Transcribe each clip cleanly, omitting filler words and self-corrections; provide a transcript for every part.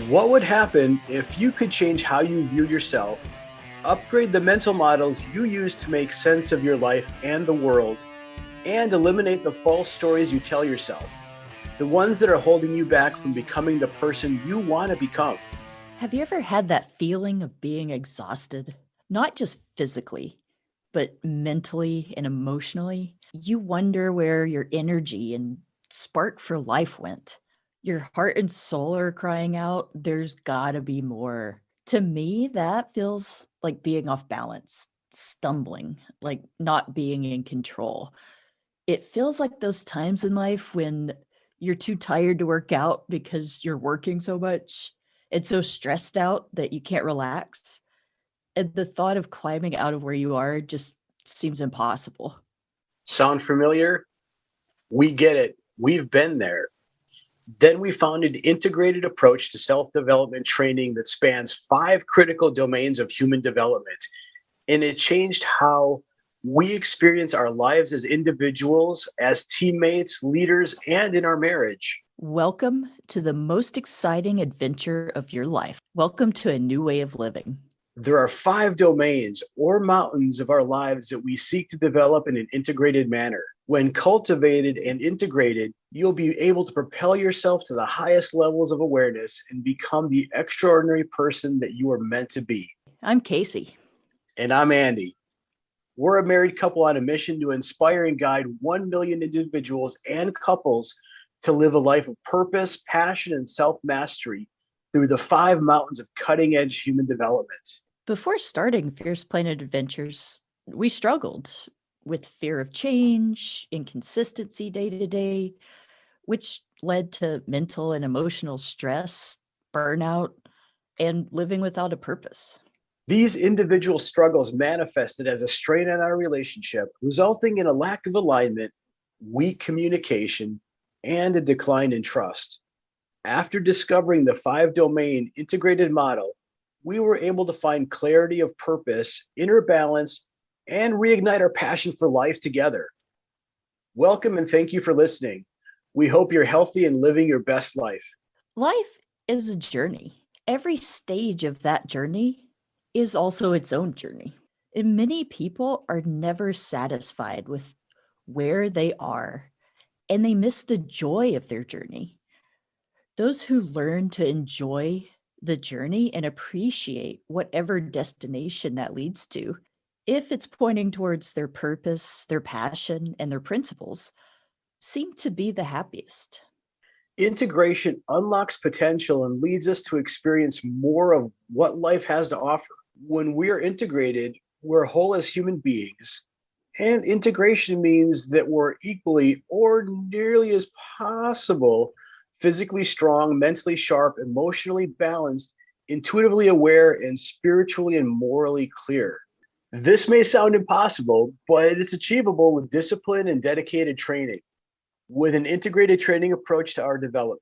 What would happen if you could change how you view yourself, upgrade the mental models you use to make sense of your life and the world, and eliminate the false stories you tell yourself, the ones that are holding you back from becoming the person you want to become? Have you ever had that feeling of being exhausted? Not just physically, but mentally and emotionally? You wonder where your energy and spark for life went. Your heart and soul are crying out, there's gotta be more. To me, that feels like being off balance, stumbling, like not being in control. It feels like those times in life when you're too tired to work out because you're working so much and so stressed out that you can't relax. And the thought of climbing out of where you are just seems impossible. Sound familiar? We get it. We've been there. Then we found an integrated approach to self development training that spans five critical domains of human development. And it changed how we experience our lives as individuals, as teammates, leaders, and in our marriage. Welcome to the most exciting adventure of your life. Welcome to a new way of living. There are five domains or mountains of our lives that we seek to develop in an integrated manner. When cultivated and integrated, you'll be able to propel yourself to the highest levels of awareness and become the extraordinary person that you are meant to be. I'm Casey. And I'm Andy. We're a married couple on a mission to inspire and guide 1 million individuals and couples to live a life of purpose, passion, and self mastery through the five mountains of cutting edge human development. Before starting Fierce Planet Adventures, we struggled with fear of change, inconsistency day to day, which led to mental and emotional stress, burnout, and living without a purpose. These individual struggles manifested as a strain on our relationship, resulting in a lack of alignment, weak communication, and a decline in trust. After discovering the five domain integrated model, we were able to find clarity of purpose, inner balance, and reignite our passion for life together. Welcome and thank you for listening. We hope you're healthy and living your best life. Life is a journey. Every stage of that journey is also its own journey. And many people are never satisfied with where they are, and they miss the joy of their journey. Those who learn to enjoy the journey and appreciate whatever destination that leads to, if it's pointing towards their purpose, their passion, and their principles, seem to be the happiest. Integration unlocks potential and leads us to experience more of what life has to offer. When we're integrated, we're whole as human beings. And integration means that we're equally or nearly as possible physically strong, mentally sharp, emotionally balanced, intuitively aware, and spiritually and morally clear. This may sound impossible, but it's achievable with discipline and dedicated training, with an integrated training approach to our development.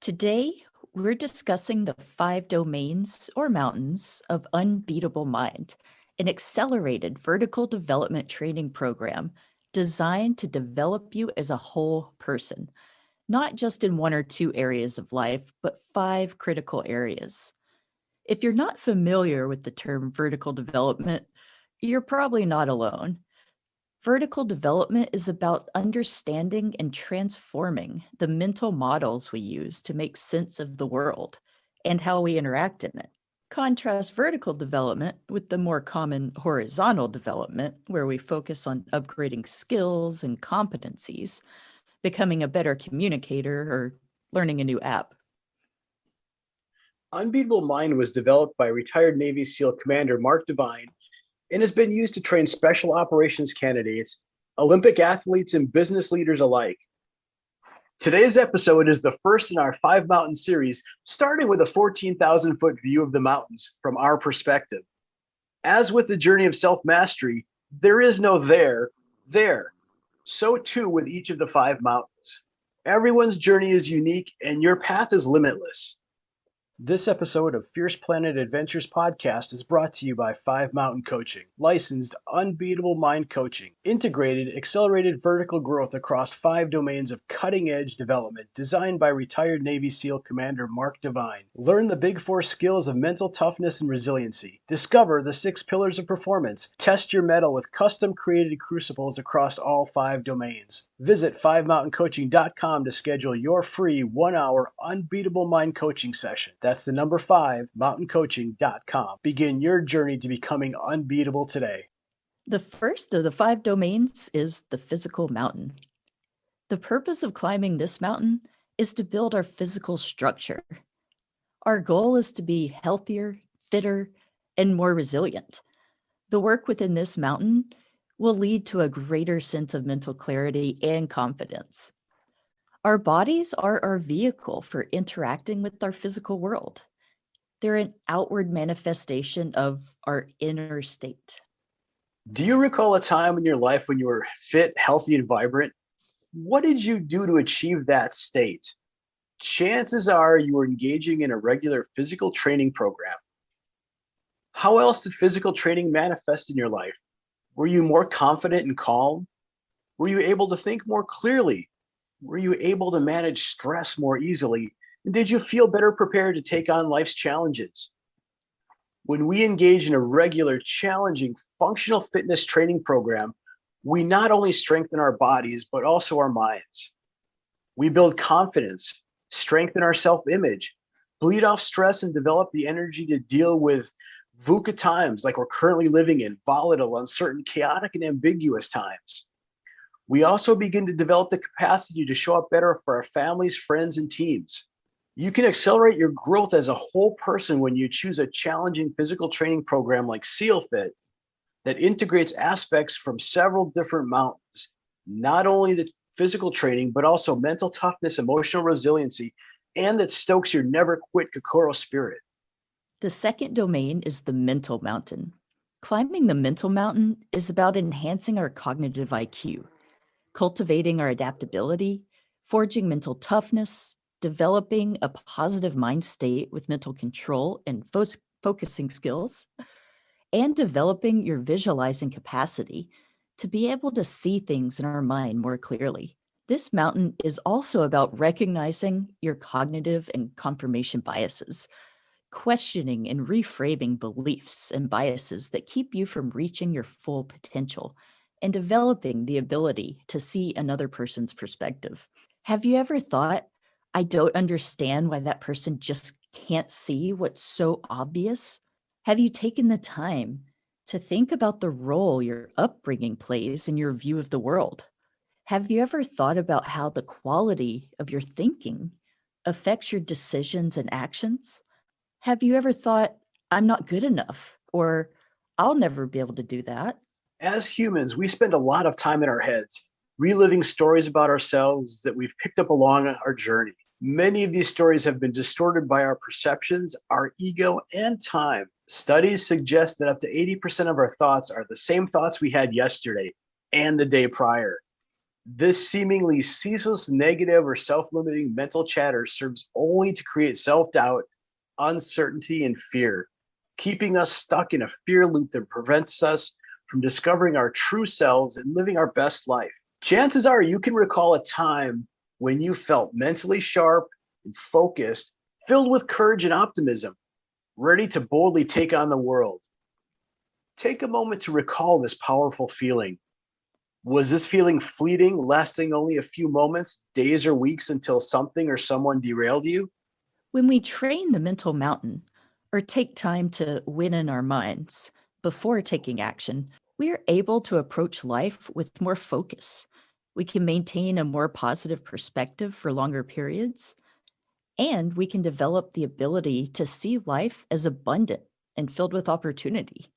Today, we're discussing the five domains or mountains of Unbeatable Mind, an accelerated vertical development training program designed to develop you as a whole person, not just in one or two areas of life, but five critical areas. If you're not familiar with the term vertical development, you're probably not alone. Vertical development is about understanding and transforming the mental models we use to make sense of the world and how we interact in it. Contrast vertical development with the more common horizontal development, where we focus on upgrading skills and competencies, becoming a better communicator, or learning a new app. Unbeatable Mind was developed by retired Navy SEAL Commander Mark Devine and has been used to train special operations candidates, Olympic athletes, and business leaders alike. Today's episode is the first in our five mountain series, starting with a 14,000-foot view of the mountains from our perspective. As with the journey of self-mastery, there is no there. So too with each of the five mountains. Everyone's journey is unique and your path is limitless. This episode of Fierce Planet Adventures podcast is brought to you by 5 Mountain Coaching, licensed Unbeatable Mind coaching, integrated accelerated vertical growth across 5 domains of cutting-edge development designed by retired Navy SEAL Commander Mark Devine. Learn the big 4 skills of mental toughness and resiliency. Discover the 6 pillars of performance. Test your mettle with custom-created crucibles across all 5 domains. Visit 5mountaincoaching.com to schedule your free 1-hour Unbeatable Mind coaching session. That's the number 5, mountaincoaching.com. Begin your journey to becoming unbeatable today. The first of the 5 domains is the physical mountain. The purpose of climbing this mountain is to build our physical structure. Our goal is to be healthier, fitter, and more resilient. The work within this mountain will lead to a greater sense of mental clarity and confidence. Our bodies are our vehicle for interacting with our physical world. They're an outward manifestation of our inner state. Do you recall a time in your life when you were fit, healthy, and vibrant? What did you do to achieve that state? Chances are you were engaging in a regular physical training program. How else did physical training manifest in your life? Were you more confident and calm? Were you able to think more clearly? Were you able to manage stress more easily? And did you feel better prepared to take on life's challenges? When we engage in a regular, challenging, functional fitness training program, we not only strengthen our bodies, but also our minds. We build confidence, strengthen our self-image, bleed off stress, and develop the energy to deal with VUCA times like we're currently living in, volatile, uncertain, chaotic, and ambiguous times. We also begin to develop the capacity to show up better for our families, friends, and teams. You can accelerate your growth as a whole person when you choose a challenging physical training program like Sealfit that integrates aspects from several different mountains, not only the physical training, but also mental toughness, emotional resiliency, and that stokes your never quit Kokoro spirit. The second domain is the mental mountain. Climbing the mental mountain is about enhancing our cognitive IQ, cultivating our adaptability, forging mental toughness, developing a positive mind state with mental control and focusing skills, and developing your visualizing capacity to be able to see things in our mind more clearly. This mountain is also about recognizing your cognitive and confirmation biases, questioning and reframing beliefs and biases that keep you from reaching your full potential, and developing the ability to see another person's perspective. Have you ever thought, I don't understand why that person just can't see what's so obvious? Have you taken the time to think about the role your upbringing plays in your view of the world? Have you ever thought about how the quality of your thinking affects your decisions and actions? Have you ever thought, I'm not good enough, or I'll never be able to do that? As humans, we spend a lot of time in our heads, reliving stories about ourselves that we've picked up along our journey. Many of these stories have been distorted by our perceptions, our ego, and time. Studies suggest that up to 80% of our thoughts are the same thoughts we had yesterday and the day prior. This seemingly ceaseless negative or self-limiting mental chatter serves only to create self-doubt, uncertainty, and fear, keeping us stuck in a fear loop that prevents us from discovering our true selves and living our best life. Chances are you can recall a time when you felt mentally sharp and focused, filled with courage and optimism, ready to boldly take on the world. Take a moment to recall this powerful feeling. Was this feeling fleeting, lasting only a few moments, days, or weeks until something or someone derailed you? When we train the mental mountain or take time to win in our minds before taking action, we are able to approach life with more focus. We can maintain a more positive perspective for longer periods, and we can develop the ability to see life as abundant and filled with opportunity.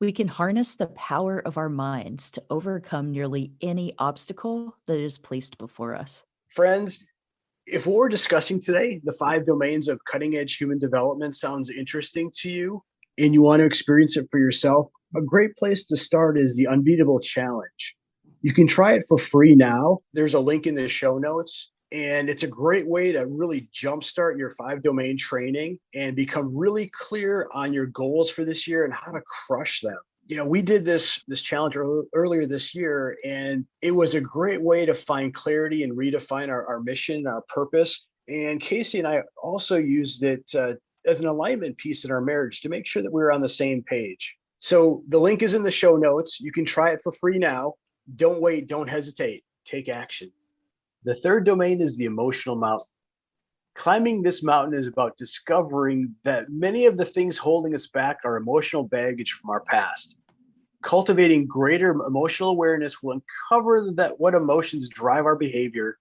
We can harness the power of our minds to overcome nearly any obstacle that is placed before us. Friends, if what we're discussing today, the 5 domains of cutting edge human development, sounds interesting to you and you want to experience it for yourself, a great place to start is the Unbeatable Challenge. You can try it for free now. There's a link in the show notes. And it's a great way to really jumpstart your 5 domain training and become really clear on your goals for this year and how to crush them. We did this challenge earlier this year, and it was a great way to find clarity and redefine our mission, our purpose. And Casey and I also used it as an alignment piece in our marriage to make sure that we were on the same page. So the link is in the show notes. You can try it for free now. Don't wait. Don't hesitate. Take action. The third domain is the emotional mountain. Climbing this mountain is about discovering that many of the things holding us back are emotional baggage from our past. Cultivating greater emotional awareness will uncover what emotions drive our behavior,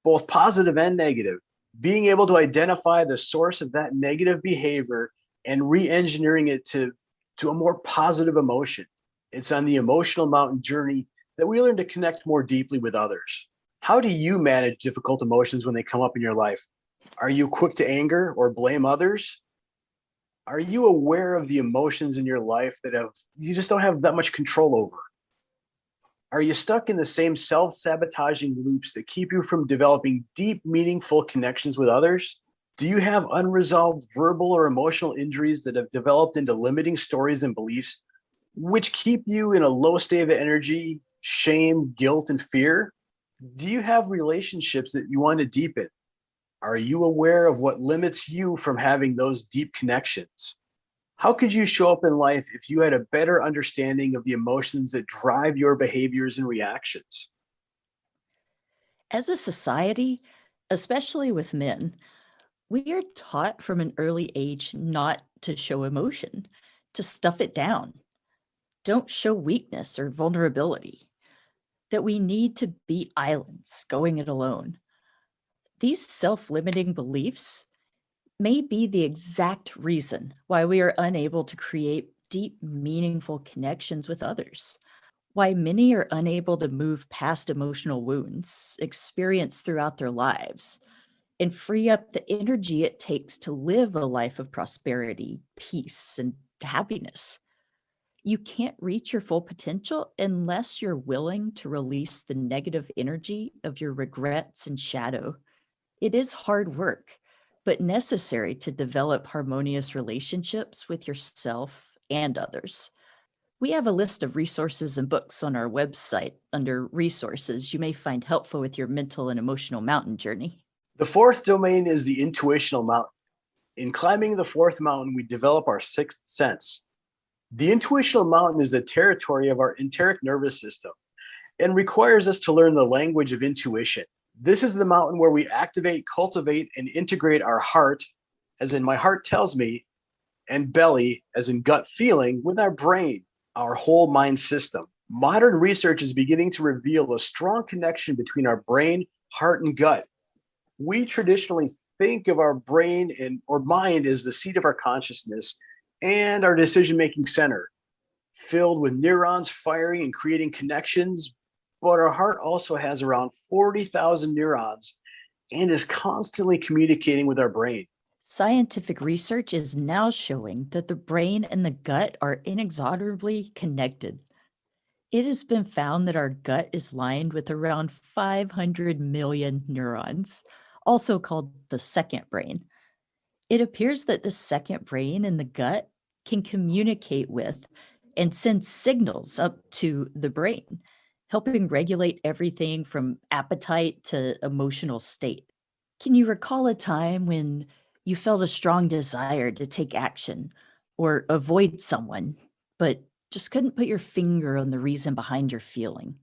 both positive and negative. Being able to identify the source of that negative behavior and re-engineering it to a more positive emotion. It's on the emotional mountain journey that we learn to connect more deeply with others. How do you manage difficult emotions when they come up in your life? Are you quick to anger or blame others? Are you aware of the emotions in your life that you just don't have that much control over? Are you stuck in the same self-sabotaging loops that keep you from developing deep, meaningful connections with others? Do you have unresolved verbal or emotional injuries that have developed into limiting stories and beliefs, which keep you in a low state of energy, shame, guilt, and fear? Do you have relationships that you want to deepen? Are you aware of what limits you from having those deep connections? How could you show up in life if you had a better understanding of the emotions that drive your behaviors and reactions? As a society, especially with men, we are taught from an early age not to show emotion, to stuff it down. Don't show weakness or vulnerability, that we need to be islands going it alone. These self limiting beliefs may be the exact reason why we are unable to create deep, meaningful connections with others. Why many are unable to move past emotional wounds experienced throughout their lives and free up the energy it takes to live a life of prosperity, peace, and happiness. You can't reach your full potential unless you're willing to release the negative energy of your regrets and shadow. It is hard work, but necessary to develop harmonious relationships with yourself and others. We have a list of resources and books on our website under resources you may find helpful with your mental and emotional mountain journey. The fourth domain is the intuitional mountain. In climbing the fourth mountain, we develop our sixth sense. The intuitional mountain is the territory of our enteric nervous system and requires us to learn the language of intuition. This is the mountain where we activate, cultivate, and integrate our heart, as in my heart tells me, and belly, as in gut feeling, with our brain, our whole mind system. Modern research is beginning to reveal a strong connection between our brain, heart, and gut. We traditionally think of our brain or mind as the seat of our consciousness and our decision-making center, filled with neurons firing and creating connections. But our heart also has around 40,000 neurons and is constantly communicating with our brain. Scientific research is now showing that the brain and the gut are inexorably connected. It has been found that our gut is lined with around 500 million neurons, also called the second brain. It appears that the second brain in the gut can communicate with and send signals up to the brain, helping regulate everything from appetite to emotional state. Can you recall a time when you felt a strong desire to take action or avoid someone, but just couldn't put your finger on the reason behind your feeling?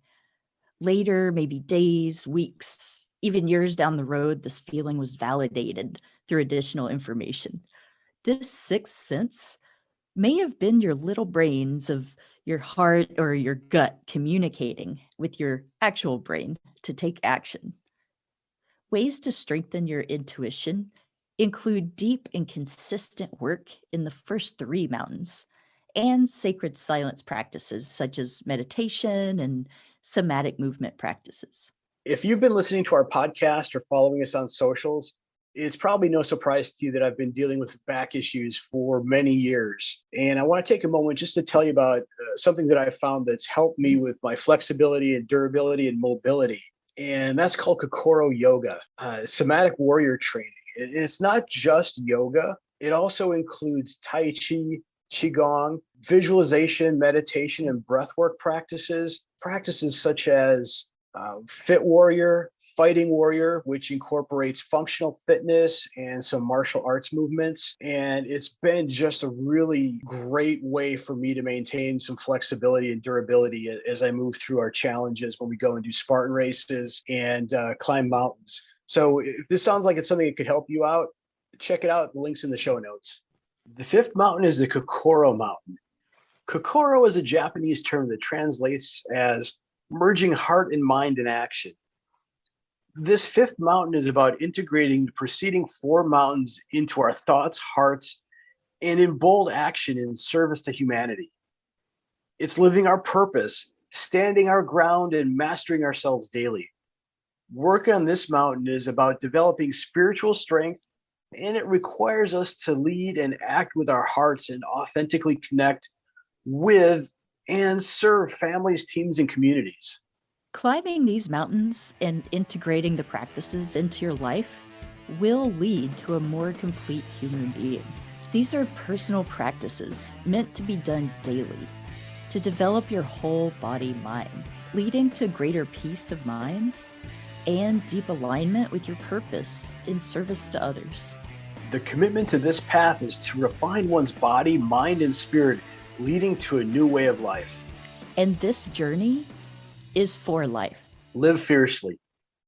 Later, maybe days, weeks, even years down the road, this feeling was validated through additional information. This sixth sense may have been your little brains of your heart or your gut communicating with your actual brain to take action. Ways to strengthen your intuition include deep and consistent work in the first three mountains and sacred silence practices such as meditation and somatic movement practices. If you've been listening to our podcast or following us on socials, it's probably no surprise to you that I've been dealing with back issues for many years. And I want to take a moment just to tell you about something that I found that's helped me with my flexibility and durability and mobility. and that's called Kokoro Yoga, somatic warrior training. It's not just yoga. It also includes Tai Chi, Qigong, visualization, meditation, and breathwork practices. Practices such as Fit Warrior, Fighting Warrior, which incorporates functional fitness and some martial arts movements. And it's been just a really great way for me to maintain some flexibility and durability as I move through our challenges when we go and do Spartan races and climb mountains. So if this sounds like it's something that could help you out, check it out. The link's in the show notes. The fifth mountain is the Kokoro Mountain. Kokoro is a Japanese term that translates as merging heart and mind in action. This fifth mountain is about integrating the preceding four mountains into our thoughts, hearts, and in bold action in service to humanity. It's living our purpose, standing our ground, and mastering ourselves daily. Work on this mountain is about developing spiritual strength, and it requires us to lead and act with our hearts and authentically connect with and serve families, teams, and communities. Climbing these mountains and integrating the practices into your life will lead to a more complete human being. These are personal practices meant to be done daily to develop your whole body mind, leading to greater peace of mind and deep alignment with your purpose in service to others. The commitment to this path is to refine one's body, mind, and spirit, leading to a new way of life. And this journey is for life. Live fiercely.